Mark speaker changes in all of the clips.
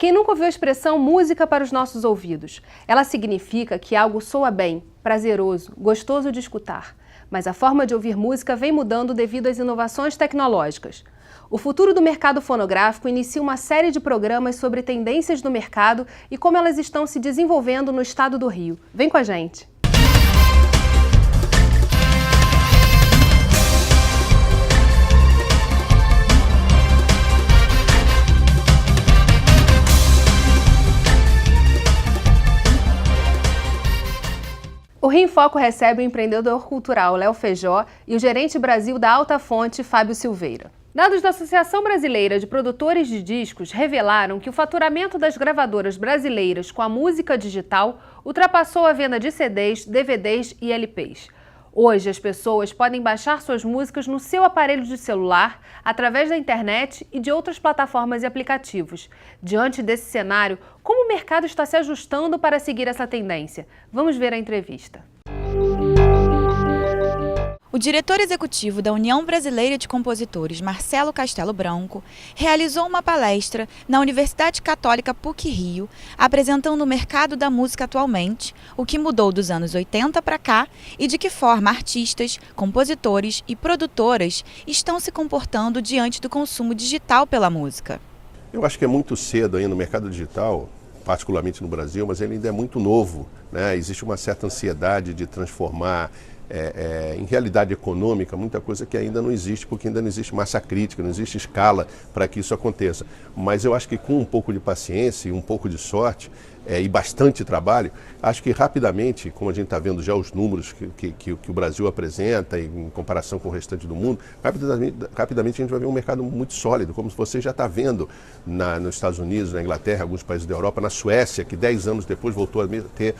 Speaker 1: Quem nunca ouviu a expressão música para os nossos ouvidos? Ela significa que algo soa bem, prazeroso, gostoso de escutar. Mas a forma de ouvir música vem mudando devido às inovações tecnológicas. O futuro do mercado fonográfico inicia uma série de programas sobre tendências do mercado e como elas estão se desenvolvendo no estado do Rio. Vem com a gente! O Rio em Foco recebe o empreendedor cultural Léo Feijó e o gerente Brasil da Alta Fonte, Fábio Silveira. Dados da Associação Brasileira de Produtores de Discos revelaram que o faturamento das gravadoras brasileiras com a música digital ultrapassou a venda de CDs, DVDs e LPs. Hoje, as pessoas podem baixar suas músicas no seu aparelho de celular, através da internet e de outras plataformas e aplicativos. Diante desse cenário, como o mercado está se ajustando para seguir essa tendência? Vamos ver a entrevista.
Speaker 2: O diretor executivo da União Brasileira de Compositores, Marcelo Castelo Branco, realizou uma palestra na Universidade Católica PUC-Rio, apresentando o mercado da música atualmente, o que mudou dos anos 80 para cá e de que forma artistas, compositores e produtoras estão se comportando diante do consumo digital pela música.
Speaker 3: Eu acho que é muito cedo ainda no mercado digital, particularmente no Brasil, mas ele ainda é muito novo, né? Existe uma certa ansiedade de transformar em realidade econômica, muita coisa que ainda não existe, porque ainda não existe massa crítica, não existe escala para que isso aconteça. Mas eu acho que com um pouco de paciência e um pouco de sorte e bastante trabalho, acho que rapidamente, como a gente está vendo já os números que o Brasil apresenta em comparação com o restante do mundo, rapidamente a gente vai ver um mercado muito sólido, como você já está vendo nos Estados Unidos, na Inglaterra, alguns países da Europa, na Suécia, que 10 anos depois voltou a ter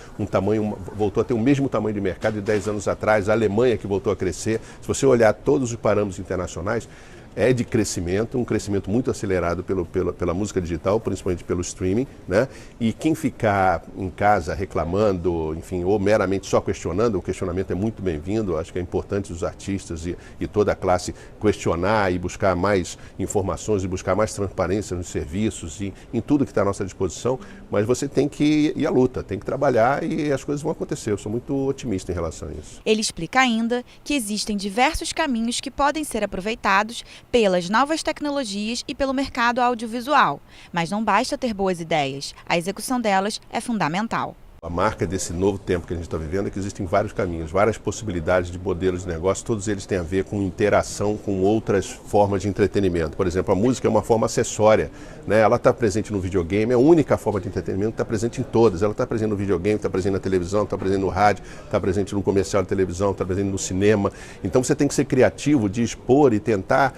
Speaker 3: voltou a ter o mesmo tamanho de mercado de 10 anos atrás, a Alemanha que voltou a crescer. Se você olhar todos os parâmetros internacionais, é de crescimento, um crescimento muito acelerado pela música digital, principalmente pelo streaming, né? E quem ficar em casa reclamando, enfim, ou meramente só questionando, o questionamento é muito bem-vindo. Acho que é importante os artistas e toda a classe questionar e buscar mais informações e buscar mais transparência nos serviços e em tudo que está à nossa disposição, mas você tem que ir à luta, tem que trabalhar e as coisas vão acontecer. Eu sou muito otimista em relação a isso.
Speaker 2: Ele explica ainda que existem diversos caminhos que podem ser aproveitados pelas novas tecnologias e pelo mercado audiovisual. Mas não basta ter boas ideias, a execução delas é fundamental.
Speaker 3: A marca desse novo tempo que a gente está vivendo é que existem vários caminhos, várias possibilidades de modelos de negócio, todos eles têm a ver com interação com outras formas de entretenimento. Por exemplo, a música é uma forma acessória, né? Ela está presente no videogame, é a única forma de entretenimento que está presente em todas. Ela está presente no videogame, está presente na televisão, está presente no rádio, está presente no comercial de televisão, está presente no cinema. Então você tem que ser criativo de expor e tentar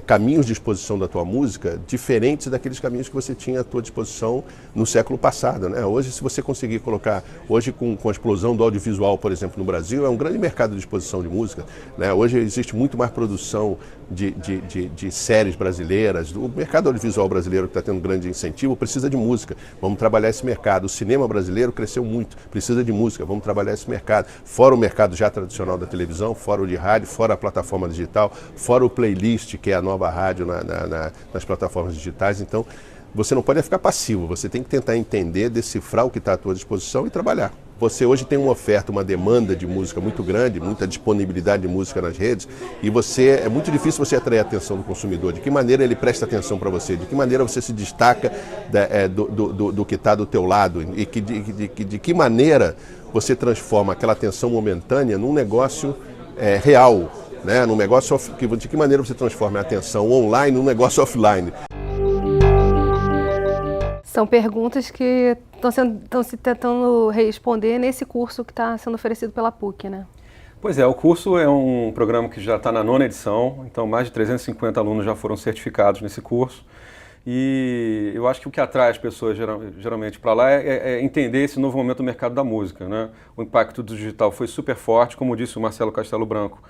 Speaker 3: caminhos de exposição da tua música diferentes daqueles caminhos que você tinha à tua disposição no século passado, né? Hoje, se você conseguir colocar, hoje com a explosão do audiovisual, por exemplo, no Brasil, é um grande mercado de exposição de música, né? Hoje existe muito mais produção de séries brasileiras. O mercado audiovisual brasileiro, que está tendo um grande incentivo, precisa de música. Vamos trabalhar esse mercado. O cinema brasileiro cresceu muito, precisa de música. Vamos trabalhar esse mercado. Fora o mercado já tradicional da televisão, fora o de rádio, fora a plataforma digital, fora o playlist, que é a nova rádio nas plataformas digitais. Então, você não pode ficar passivo, você tem que tentar entender, decifrar o que está à tua disposição e trabalhar. Você hoje tem uma oferta, uma demanda de música muito grande, muita disponibilidade de música nas redes e é muito difícil você atrair a atenção do consumidor. De que maneira ele presta atenção para você? De que maneira você se destaca do que está do teu lado? E de que maneira você transforma aquela atenção momentânea num negócio real, né? Num negócio de que maneira você transforma a atenção online num negócio offline?
Speaker 1: São perguntas que estão se tentando responder nesse curso que está sendo oferecido pela PUC, né?
Speaker 4: Pois é, o curso é um programa que já está na 9ª edição, então mais de 350 alunos já foram certificados nesse curso. E eu acho que o que atrai as pessoas geralmente para lá é entender esse novo momento do mercado da música, né? O impacto do digital foi super forte, como disse o Marcelo Castelo Branco.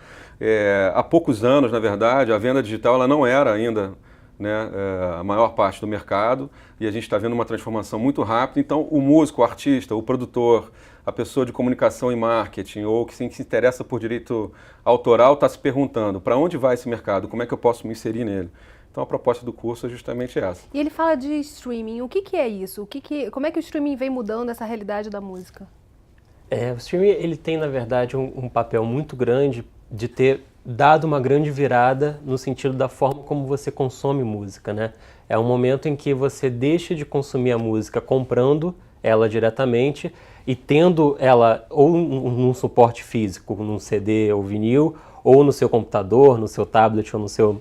Speaker 4: Há poucos anos, na verdade, a venda digital ela não era ainda, né, a maior parte do mercado, e a gente está vendo uma transformação muito rápida. Então o músico, o artista, o produtor, a pessoa de comunicação e marketing ou que se interessa por direito autoral está se perguntando para onde vai esse mercado, como é que eu posso me inserir nele. Então a proposta do curso é justamente essa.
Speaker 1: E ele fala de streaming. O que é isso? Como é que o streaming vem mudando essa realidade da música?
Speaker 5: O streaming ele tem, na verdade, um papel muito grande de ter dado uma grande virada no sentido da forma como você consome música, né? É um momento em que você deixa de consumir a música comprando ela diretamente e tendo ela ou num suporte físico, num CD ou vinil, ou no seu computador, no seu tablet ou no seu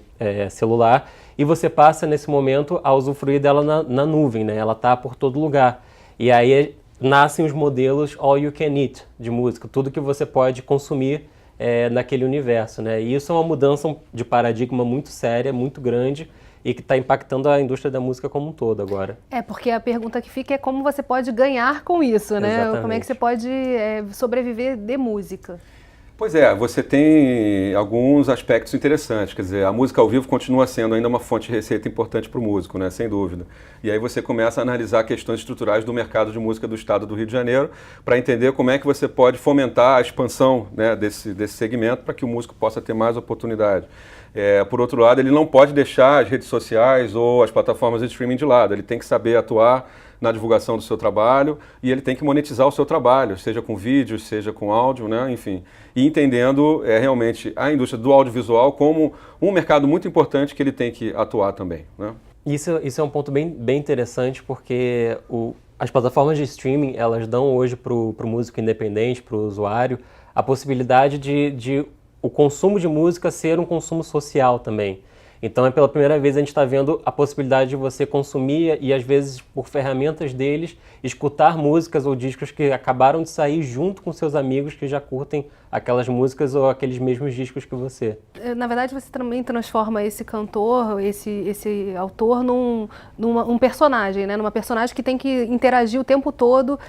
Speaker 5: celular, e você passa nesse momento a usufruir dela na nuvem, né? Ela está por todo lugar. E aí nascem os modelos all you can eat de música, tudo que você pode consumir naquele universo, né? E isso é uma mudança de paradigma muito séria, muito grande, e que está impactando a indústria da música como um todo agora.
Speaker 1: Porque a pergunta que fica é como você pode ganhar com isso, né?
Speaker 5: Exatamente.
Speaker 1: Como é que você pode sobreviver de música?
Speaker 4: Pois é, você tem alguns aspectos interessantes, quer dizer, a música ao vivo continua sendo ainda uma fonte de receita importante para o músico, né, sem dúvida. E aí você começa a analisar questões estruturais do mercado de música do estado do Rio de Janeiro para entender como é que você pode fomentar a expansão, né, desse segmento para que o músico possa ter mais oportunidade. Por outro lado, ele não pode deixar as redes sociais ou as plataformas de streaming de lado, ele tem que saber atuar na divulgação do seu trabalho e ele tem que monetizar o seu trabalho, seja com vídeos, seja com áudio, né? Enfim. E entendendo realmente a indústria do audiovisual como um mercado muito importante que ele tem que atuar também, né?
Speaker 5: Isso é um ponto bem interessante, porque as plataformas de streaming, elas dão hoje para o músico independente, para o usuário, a possibilidade de o consumo de música ser um consumo social também. Então, pela primeira vez, a gente está vendo a possibilidade de você consumir e, às vezes, por ferramentas deles, escutar músicas ou discos que acabaram de sair junto com seus amigos que já curtem aquelas músicas ou aqueles mesmos discos que você.
Speaker 1: Na verdade, você também transforma esse cantor, esse autor, num personagem, né? Numa personagem que tem que interagir o tempo todo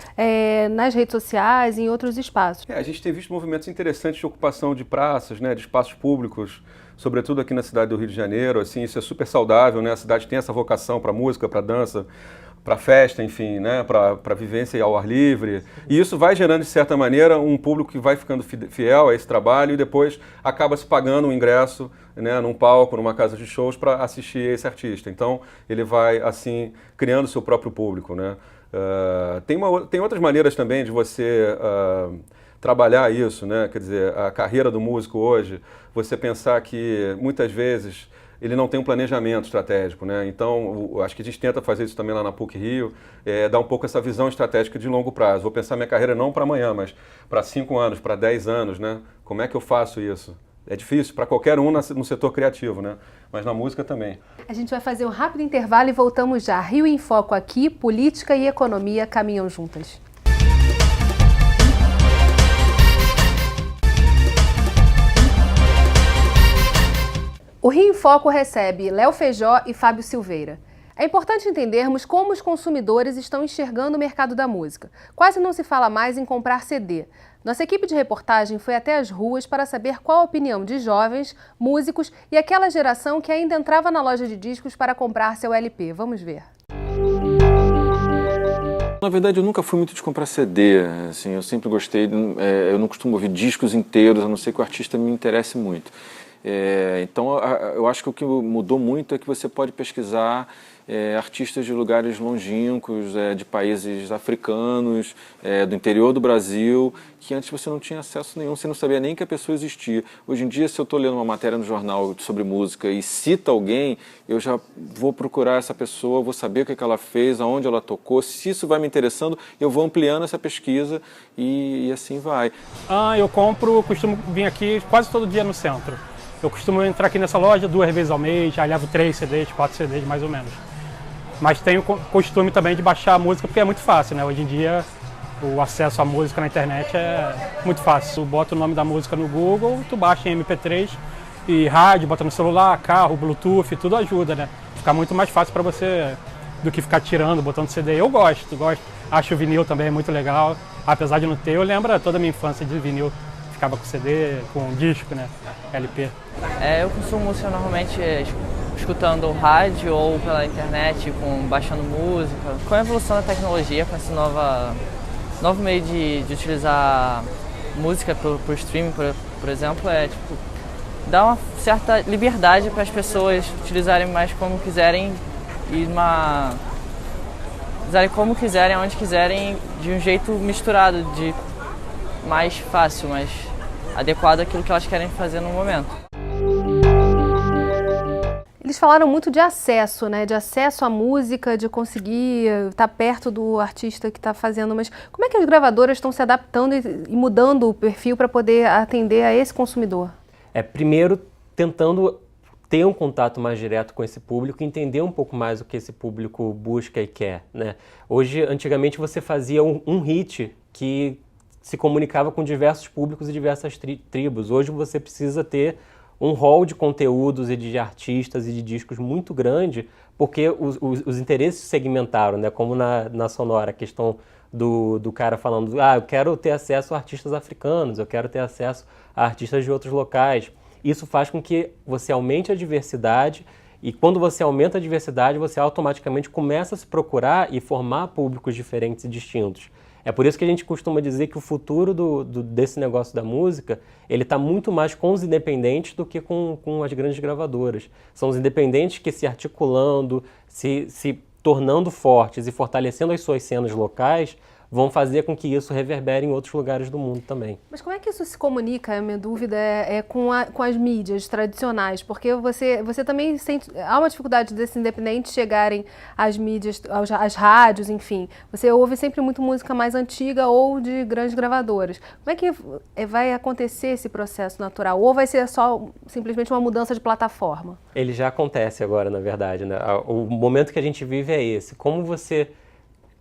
Speaker 1: nas redes sociais e em outros espaços.
Speaker 4: A gente tem visto movimentos interessantes de ocupação de praças, né, de espaços públicos, sobretudo aqui na cidade do Rio de Janeiro, assim, isso é super saudável, né? A cidade tem essa vocação para música, para dança, para festa, enfim, né? Para vivência ao ar livre. E isso vai gerando, de certa maneira, um público que vai ficando fiel a esse trabalho e depois acaba se pagando um ingresso, né, num palco, numa casa de shows para assistir esse artista. Então, ele vai, assim, criando seu próprio público, né? Tem outras maneiras também de você trabalhar isso, né? Quer dizer, a carreira do músico hoje, você pensar que muitas vezes ele não tem um planejamento estratégico, né? Então, acho que a gente tenta fazer isso também lá na PUC-Rio, dar um pouco essa visão estratégica de longo prazo. Vou pensar minha carreira não para amanhã, mas para 5 anos, para 10 anos, né? Como é que eu faço isso? É difícil para qualquer um no setor criativo, né? Mas na música também.
Speaker 1: A gente vai fazer um rápido intervalo e voltamos já. Rio em Foco aqui, política e economia caminham juntas. O Rio em Foco recebe Léo Feijó e Fábio Silveira. É importante entendermos como os consumidores estão enxergando o mercado da música. Quase não se fala mais em comprar CD. Nossa equipe de reportagem foi até as ruas para saber qual a opinião de jovens, músicos e aquela geração que ainda entrava na loja de discos para comprar seu LP. Vamos ver.
Speaker 6: Na verdade, eu nunca fui muito de comprar CD, assim, eu sempre gostei, eu não costumo ouvir discos inteiros, a não ser que o artista me interesse muito. Então, eu acho que o que mudou muito é que você pode pesquisar artistas de lugares longínquos, de países africanos, do interior do Brasil, que antes você não tinha acesso nenhum, você não sabia nem que a pessoa existia. Hoje em dia, se eu estou lendo uma matéria no jornal sobre música e cita alguém, eu já vou procurar essa pessoa, vou saber o que ela fez, aonde ela tocou, se isso vai me interessando, eu vou ampliando essa pesquisa e assim vai.
Speaker 7: Eu costumo vir aqui quase todo dia no centro. Eu costumo entrar aqui nessa loja 2 vezes ao mês, já levo 3 CDs, 4 CDs mais ou menos. Mas tenho costume também de baixar a música porque é muito fácil, né? Hoje em dia o acesso à música na internet é muito fácil. Tu bota o nome da música no Google, tu baixa em MP3 e rádio, bota no celular, carro, Bluetooth, tudo ajuda, né? Fica muito mais fácil para você do que ficar tirando, botando CD. Eu gosto. Acho o vinil também muito legal. Apesar de não ter, eu lembro toda a minha infância de vinil. Ficava com CD, com disco, né? LP.
Speaker 8: Eu consumo música normalmente escutando rádio ou pela internet, baixando música. Com a evolução da tecnologia, com esse novo meio de utilizar música por streaming, por exemplo, dá uma certa liberdade para as pessoas utilizarem mais como quiserem e usarem como quiserem, onde quiserem, de um jeito misturado, de mais fácil, mais adequado àquilo que elas querem fazer no momento.
Speaker 1: Eles falaram muito de acesso, né? De acesso à música, de conseguir estar perto do artista que está fazendo. Mas como é que as gravadoras estão se adaptando e mudando o perfil para poder atender a esse consumidor?
Speaker 5: Primeiro, tentando ter um contato mais direto com esse público, entender um pouco mais o que esse público busca e quer, né? Hoje, antigamente, você fazia um hit que se comunicava com diversos públicos e diversas tribos. Hoje você precisa ter um rol de conteúdos e de artistas e de discos muito grande, porque os interesses se segmentaram, né? Como na Sonora, a questão do cara falando, eu quero ter acesso a artistas africanos, eu quero ter acesso a artistas de outros locais. Isso faz com que você aumente a diversidade, e quando você aumenta a diversidade, você automaticamente começa a se procurar e formar públicos diferentes e distintos. É por isso que a gente costuma dizer que o futuro desse negócio da música, ele está muito mais com os independentes do que com as grandes gravadoras. São os independentes que, se articulando, se tornando fortes e fortalecendo as suas cenas locais, vão fazer com que isso reverbere em outros lugares do mundo também.
Speaker 1: Mas como é que isso se comunica? A minha dúvida é com as mídias tradicionais, porque você também sente, há uma dificuldade desses independentes chegarem às mídias, às rádios, enfim. Você ouve sempre muito música mais antiga ou de grandes gravadoras. Como é que vai acontecer esse processo natural? Ou vai ser só simplesmente uma mudança de plataforma?
Speaker 5: Ele já acontece agora, na verdade, né? O momento que a gente vive é esse. Como você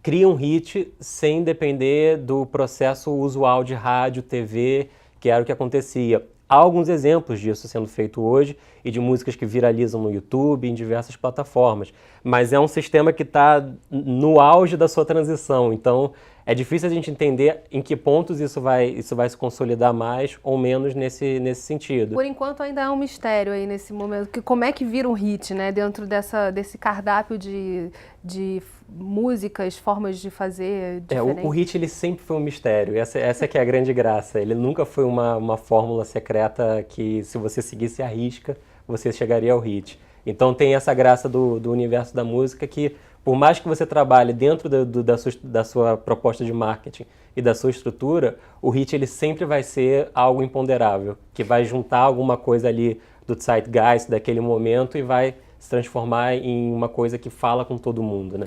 Speaker 5: cria um hit sem depender do processo usual de rádio, TV, que era o que acontecia. Há alguns exemplos disso sendo feito hoje e de músicas que viralizam no YouTube, em diversas plataformas. Mas é um sistema que está no auge da sua transição, então é difícil a gente entender em que pontos isso vai se consolidar mais ou menos nesse sentido.
Speaker 1: Por enquanto ainda é um mistério aí nesse momento, que como é que vira um hit, né, dentro desse cardápio de músicas, formas de fazer diferentes.
Speaker 5: O hit ele sempre foi um mistério, essa que é a grande graça. Ele nunca foi uma fórmula secreta que, se você seguisse a risca, você chegaria ao hit. Então tem essa graça do universo da música que, por mais que você trabalhe dentro da sua proposta de marketing e da sua estrutura, o hit ele sempre vai ser algo imponderável, que vai juntar alguma coisa ali do zeitgeist daquele momento e vai se transformar em uma coisa que fala com todo mundo, né?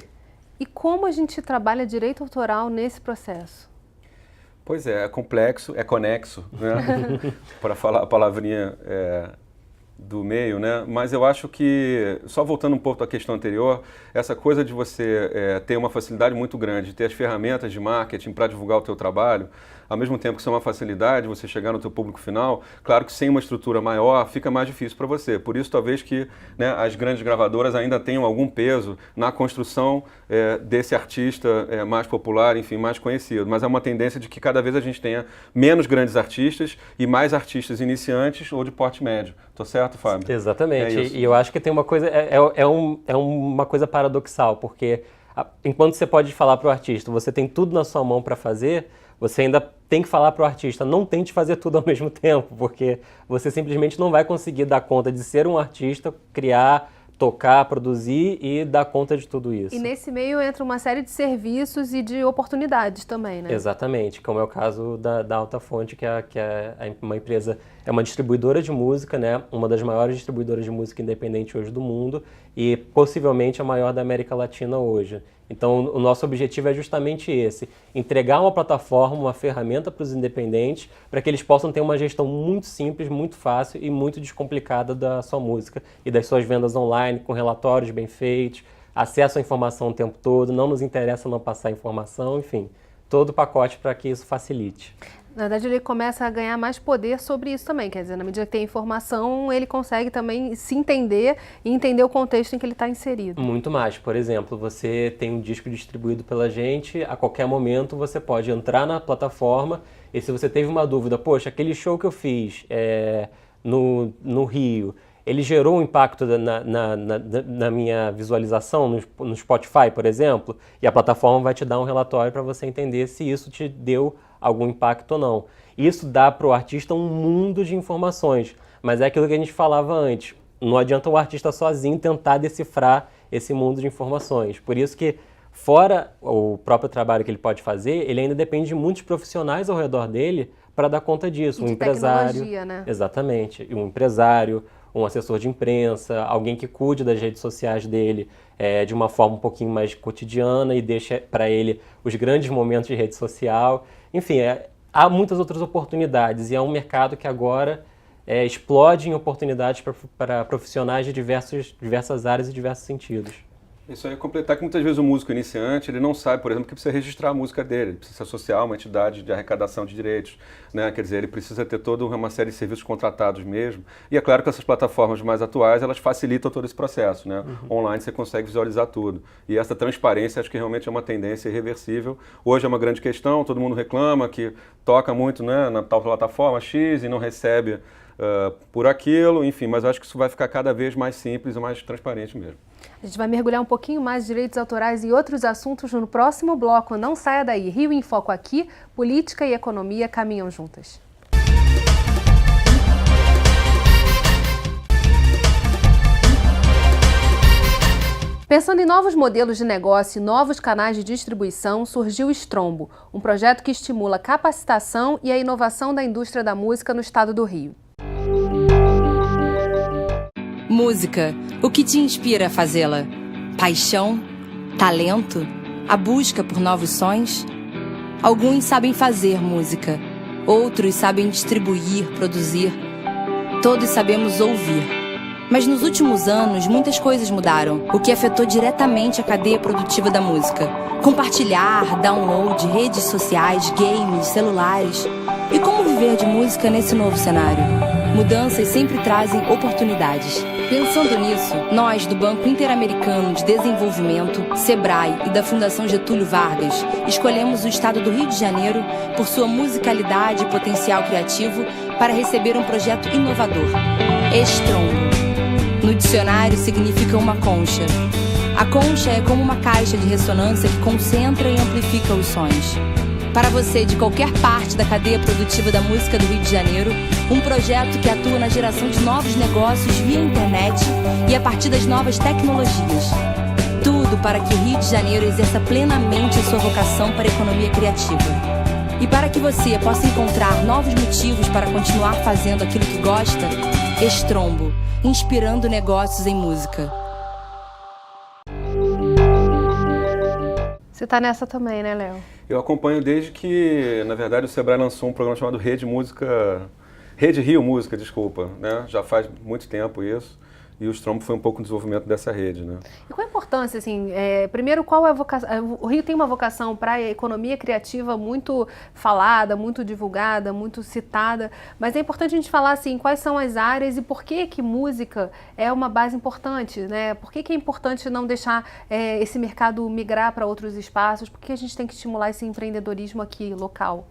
Speaker 1: E como a gente trabalha direito autoral nesse processo?
Speaker 4: Pois é complexo, é conexo, né? Para falar a palavrinha do meio, né? Mas eu acho que, só voltando um pouco à questão anterior, essa coisa de você ter uma facilidade muito grande, de ter as ferramentas de marketing para divulgar o teu trabalho, ao mesmo tempo que isso é uma facilidade, você chegar no teu público final, claro que sem uma estrutura maior fica mais difícil para você. Por isso, talvez que, né, as grandes gravadoras ainda tenham algum peso na construção desse artista mais popular, enfim, mais conhecido. Mas é uma tendência de que cada vez a gente tenha menos grandes artistas e mais artistas iniciantes ou de porte médio. Tô certo, Fábio?
Speaker 5: Exatamente. E eu acho que tem uma coisa, uma coisa paradoxal, porque enquanto você pode falar para o artista, você tem tudo na sua mão para fazer, você ainda tem que falar para o artista, não tente fazer tudo ao mesmo tempo, porque você simplesmente não vai conseguir dar conta de ser um artista, criar, tocar, produzir e dar conta de tudo isso.
Speaker 1: E nesse meio entra uma série de serviços e de oportunidades também, né?
Speaker 5: Exatamente, como é o caso da Alta Fonte, que é uma empresa, é uma distribuidora de música, né? Uma das maiores distribuidoras de música independente hoje do mundo e possivelmente a maior da América Latina hoje. Então, o nosso objetivo é justamente esse, entregar uma plataforma, uma ferramenta para os independentes, para que eles possam ter uma gestão muito simples, muito fácil e muito descomplicada da sua música e das suas vendas online, com relatórios bem feitos, acesso à informação o tempo todo, não nos interessa não passar informação, enfim, todo o pacote para que isso facilite.
Speaker 1: Na verdade, ele começa a ganhar mais poder sobre isso também, quer dizer, na medida que tem informação, ele consegue também se entender e entender o contexto em que ele está inserido.
Speaker 5: Muito mais. Por exemplo, você tem um disco distribuído pela gente, a qualquer momento você pode entrar na plataforma e, se você teve uma dúvida, poxa, aquele show que eu fiz no Rio, ele gerou um impacto na minha visualização no Spotify, por exemplo, e a plataforma vai te dar um relatório para você entender se isso te deu algum impacto ou não. Isso dá para o artista um mundo de informações, Mas é aquilo que a gente falava antes. Não adianta o artista sozinho tentar decifrar esse mundo de informações. Por isso que, fora o próprio trabalho que ele pode fazer, ele ainda depende de muitos profissionais ao redor dele para dar conta disso.
Speaker 1: Um empresário, né?
Speaker 5: Exatamente. Um empresário, um assessor de imprensa, alguém que cuide das redes sociais dele de uma forma um pouquinho mais cotidiana e deixa para ele os grandes momentos de rede social. Enfim, há muitas outras oportunidades e é um mercado que agora explode em oportunidades para profissionais de diversas áreas e diversos sentidos.
Speaker 4: Isso aí é completar que muitas vezes o músico iniciante, ele não sabe, por exemplo, que precisa registrar a música dele, ele precisa se associar a uma entidade de arrecadação de direitos, né? Quer dizer, ele precisa ter toda uma série de serviços contratados mesmo. E é claro que essas plataformas mais atuais, elas facilitam todo esse processo, né? Online você consegue visualizar tudo. E essa transparência acho que realmente é uma tendência irreversível. Hoje é uma grande questão, todo mundo reclama que toca muito, né, na tal plataforma X e não recebe por aquilo, enfim, mas eu acho que isso vai ficar cada vez mais simples e mais transparente mesmo.
Speaker 1: A gente vai mergulhar um pouquinho mais em direitos autorais e outros assuntos no próximo bloco. Não saia daí. Rio em Foco aqui, política e economia caminham juntas. Pensando em novos modelos de negócio e novos canais de distribuição, surgiu o Strombo, um projeto que estimula a capacitação e a inovação da indústria da música no estado do Rio.
Speaker 9: Música. O que te inspira a fazê-la? Paixão? Talento? A busca por novos sons? Alguns sabem fazer música. Outros sabem distribuir, produzir. Todos sabemos ouvir. Mas nos últimos anos, muitas coisas mudaram, o que afetou diretamente a cadeia produtiva da música. Compartilhar, download, redes sociais, games, celulares. E como viver de música nesse novo cenário? Mudanças sempre trazem oportunidades. Pensando nisso, nós do Banco Interamericano de Desenvolvimento, Sebrae e da Fundação Getúlio Vargas escolhemos o estado do Rio de Janeiro por sua musicalidade e potencial criativo para receber um projeto inovador. Strombo. No dicionário significa uma concha. A concha é como uma caixa de ressonância que concentra e amplifica os sons. Para você de qualquer parte da cadeia produtiva da música do Rio de Janeiro, um projeto que atua na geração de novos negócios via internet e a partir das novas tecnologias. Tudo para que o Rio de Janeiro exerça plenamente a sua vocação para a economia criativa. E para que você possa encontrar novos motivos para continuar fazendo aquilo que gosta, Strombo, inspirando negócios em música.
Speaker 1: Você tá nessa também, né, Léo?
Speaker 4: Eu acompanho desde que, na verdade, o Sebrae lançou um programa chamado Rede Rio Música, desculpa, né? Já faz muito tempo isso. E o Strombo foi um pouco o desenvolvimento dessa rede, né?
Speaker 1: E qual a importância, assim, primeiro, qual é a vocação? O Rio tem uma vocação para a economia criativa muito falada, muito divulgada, muito citada, mas é importante a gente falar, assim, quais são as áreas e por que música é uma base importante, né? Por que é importante não deixar esse mercado migrar para outros espaços? Por que a gente tem que estimular esse empreendedorismo aqui, local?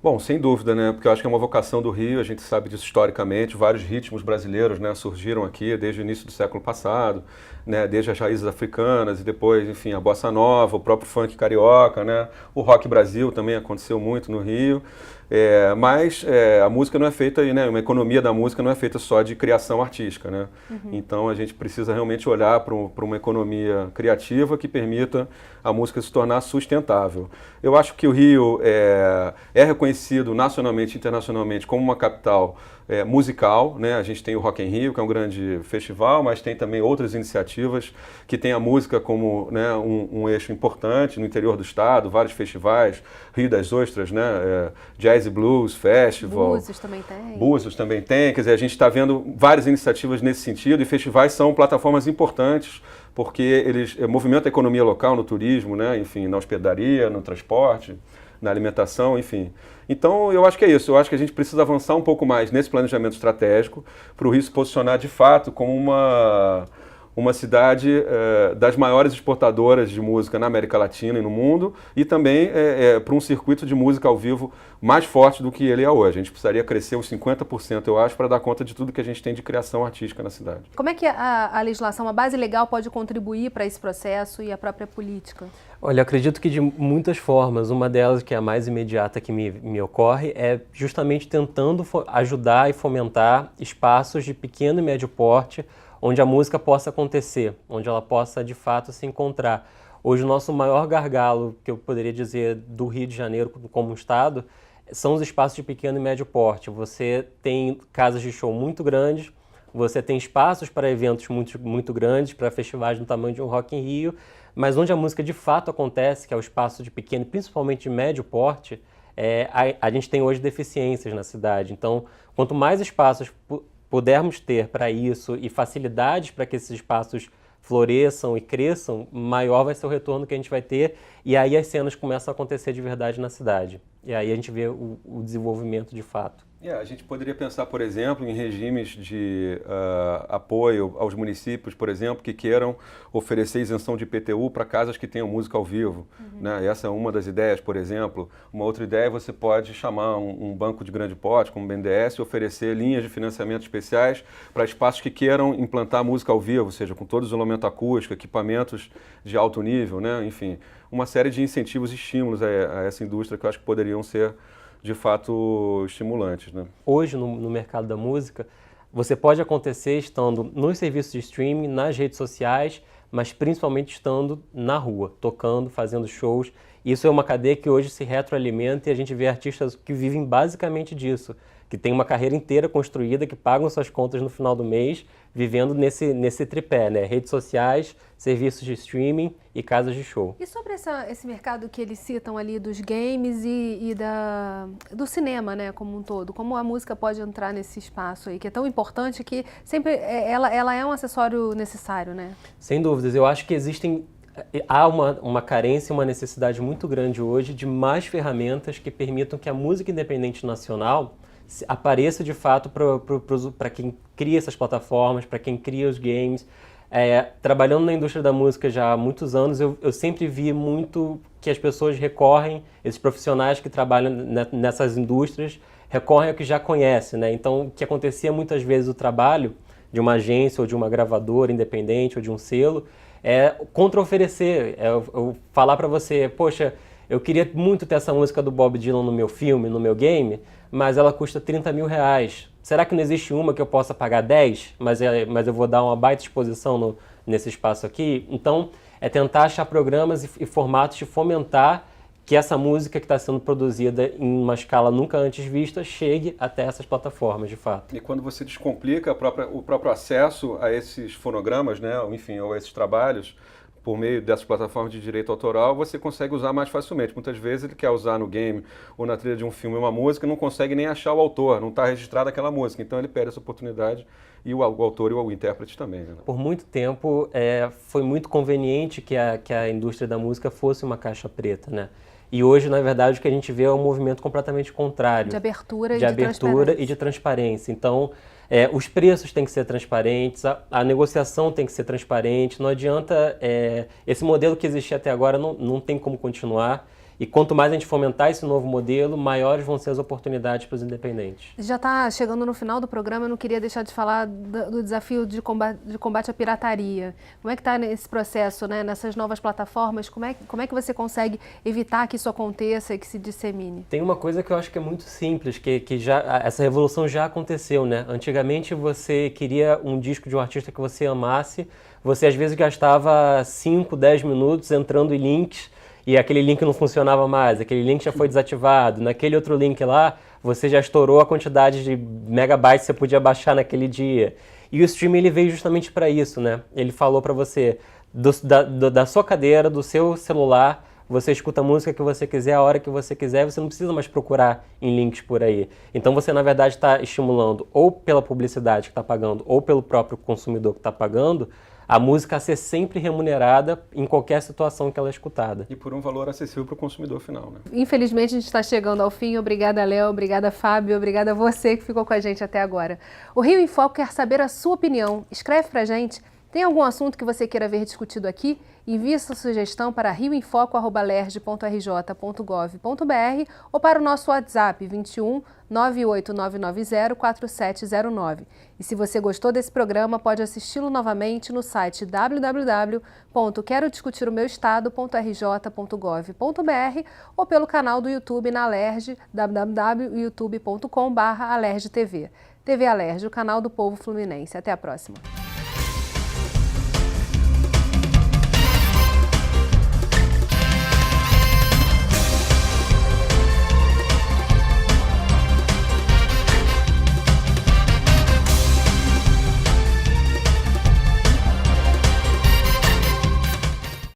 Speaker 4: Bom, sem dúvida, né? Porque eu acho que é uma vocação do Rio, a gente sabe disso historicamente, vários ritmos brasileiros, né, surgiram aqui desde o início do século passado, né, desde as raízes africanas e depois, enfim, a bossa nova, o próprio funk carioca, né, o rock Brasil também aconteceu muito no Rio. Mas a música não é feita, né, uma economia da música não é feita só de criação artística, né? Então a gente precisa realmente olhar para uma economia criativa que permita a música se tornar sustentável. Eu acho que o Rio é reconhecido nacionalmente e internacionalmente como uma capital musical, né? A gente tem o Rock in Rio, que é um grande festival, mas tem também outras iniciativas que tem a música como, né, um eixo importante no interior do estado, vários festivais, Rio das Ostras, né, Jazz e Blues Festival.
Speaker 1: Búzios também tem.
Speaker 4: Búzios também tem, quer dizer, a gente está vendo várias iniciativas nesse sentido e festivais são plataformas importantes porque eles movimentam a economia local no turismo, né, enfim, na hospedaria, no transporte, na alimentação, enfim. Então, eu acho que é isso. Eu acho que a gente precisa avançar um pouco mais nesse planejamento estratégico para o Rio se posicionar, de fato, como uma cidade das maiores exportadoras de música na América Latina e no mundo, e também para um circuito de música ao vivo mais forte do que ele é hoje. A gente precisaria crescer uns 50%, eu acho, para dar conta de tudo que a gente tem de criação artística na cidade.
Speaker 1: Como é que a legislação, a base legal pode contribuir para esse processo e a própria política?
Speaker 5: Olha, eu acredito que de muitas formas. Uma delas, que é a mais imediata que me ocorre, é justamente tentando ajudar e fomentar espaços de pequeno e médio porte, onde a música possa acontecer, onde ela possa, de fato, se encontrar. Hoje, o nosso maior gargalo, que eu poderia dizer, do Rio de Janeiro como estado, são os espaços de pequeno e médio porte. Você tem casas de show muito grandes, você tem espaços para eventos muito grandes, para festivais do tamanho de um Rock in Rio, mas onde a música de fato acontece, que é o espaço de pequeno, principalmente de médio porte, a gente tem hoje deficiências na cidade. Então, quanto mais espaços pudermos ter para isso e facilidades para que esses espaços floresçam e cresçam, maior vai ser o retorno que a gente vai ter, e aí as cenas começam a acontecer de verdade na cidade. E aí a gente vê o desenvolvimento de fato.
Speaker 4: A gente poderia pensar, por exemplo, em regimes de apoio aos municípios, por exemplo, que queiram oferecer isenção de IPTU para casas que tenham música ao vivo. Né? Essa é uma das ideias, por exemplo. Uma outra ideia é você pode chamar um banco de grande porte, como o BNDES, e oferecer linhas de financiamento especiais para espaços que queiram implantar música ao vivo, ou seja, com todo o isolamento acústico, equipamentos de alto nível, né? Enfim, uma série de incentivos e estímulos a essa indústria que eu acho que poderiam ser de fato estimulantes, né?
Speaker 5: Hoje, no mercado da música, você pode acontecer estando nos serviços de streaming, nas redes sociais, mas principalmente estando na rua, tocando, fazendo shows. Isso é uma cadeia que hoje se retroalimenta e a gente vê artistas que vivem basicamente disso, que têm uma carreira inteira construída, que pagam suas contas no final do mês, vivendo nesse tripé, né? Redes sociais, serviços de streaming e casas de show.
Speaker 1: E sobre esse mercado que eles citam ali dos games e do cinema, né, como um todo, como a música pode entrar nesse espaço aí, que é tão importante que sempre ela é um acessório necessário, né?
Speaker 5: Sem dúvidas, eu acho que há uma carência, uma necessidade muito grande hoje de mais ferramentas que permitam que a música independente nacional apareça de fato para quem cria essas plataformas, para quem cria os games. Trabalhando na indústria da música já há muitos anos, eu sempre vi muito que as pessoas recorrem, esses profissionais que trabalham nessas indústrias, recorrem ao que já conhecem, né? Então, o que acontecia muitas vezes o trabalho de uma agência ou de uma gravadora independente ou de um selo é contra-oferecer, eu falar para você, poxa, eu queria muito ter essa música do Bob Dylan no meu filme, no meu game, mas ela custa R$30 mil. Será que não existe uma que eu possa pagar 10, mas eu vou dar uma baita exposição nesse espaço aqui? Então, é tentar achar programas e formatos de fomentar que essa música que está sendo produzida em uma escala nunca antes vista chegue até essas plataformas, de fato.
Speaker 4: E quando você descomplica o próprio acesso a esses fonogramas, né, enfim, ou a esses trabalhos, por meio dessas plataformas de direito autoral, você consegue usar mais facilmente. Muitas vezes ele quer usar no game ou na trilha de um filme uma música e não consegue nem achar o autor, não está registrada aquela música. Então ele perde essa oportunidade e o autor e o intérprete também. Né?
Speaker 5: Por muito tempo foi muito conveniente que a indústria da música fosse uma caixa preta, né? E hoje, na verdade, o que a gente vê é um movimento completamente contrário.
Speaker 1: De abertura
Speaker 5: e de transparência. Então, os preços têm que ser transparentes, a negociação tem que ser transparente, não adianta, esse modelo que existia até agora não tem como continuar. E quanto mais a gente fomentar esse novo modelo, maiores vão ser as oportunidades para os independentes.
Speaker 1: Já está chegando no final do programa, eu não queria deixar de falar do desafio de combate à pirataria. Como é que está nesse processo, né? Nessas novas plataformas? Como é que você consegue evitar que isso aconteça e que se dissemine?
Speaker 5: Tem uma coisa que eu acho que é muito simples, que essa revolução já aconteceu, né? Antigamente você queria um disco de um artista que você amasse, você às vezes gastava 5, 10 minutos entrando em links, e aquele link não funcionava mais, aquele link já foi desativado, naquele outro link lá, você já estourou a quantidade de megabytes que você podia baixar naquele dia. E o streaming ele veio justamente para isso, né? Ele falou para você, da sua cadeira, do seu celular, você escuta a música que você quiser, a hora que você quiser, você não precisa mais procurar em links por aí. Então você, na verdade, está estimulando, ou pela publicidade que está pagando, ou pelo próprio consumidor que está pagando, a música a ser sempre remunerada em qualquer situação que ela é escutada.
Speaker 4: E por um valor acessível para o consumidor final, né?
Speaker 1: Infelizmente a gente está chegando ao fim. Obrigada, Léo. Obrigada, Fábio. Obrigada a você que ficou com a gente até agora. O Rio em Foco quer saber a sua opinião. Escreve pra gente Tem algum assunto que você queira ver discutido aqui? Envie sua sugestão para rioemfoco@lerj.rj.gov.br ou para o nosso WhatsApp 21 98990 4709. E se você gostou desse programa, pode assisti-lo novamente no site www.querodiscutiromeuestado.rj.gov.br ou pelo canal do YouTube na Alerj, www.youtube.com/alerjtv. TV Alerj, o canal do povo fluminense. Até a próxima.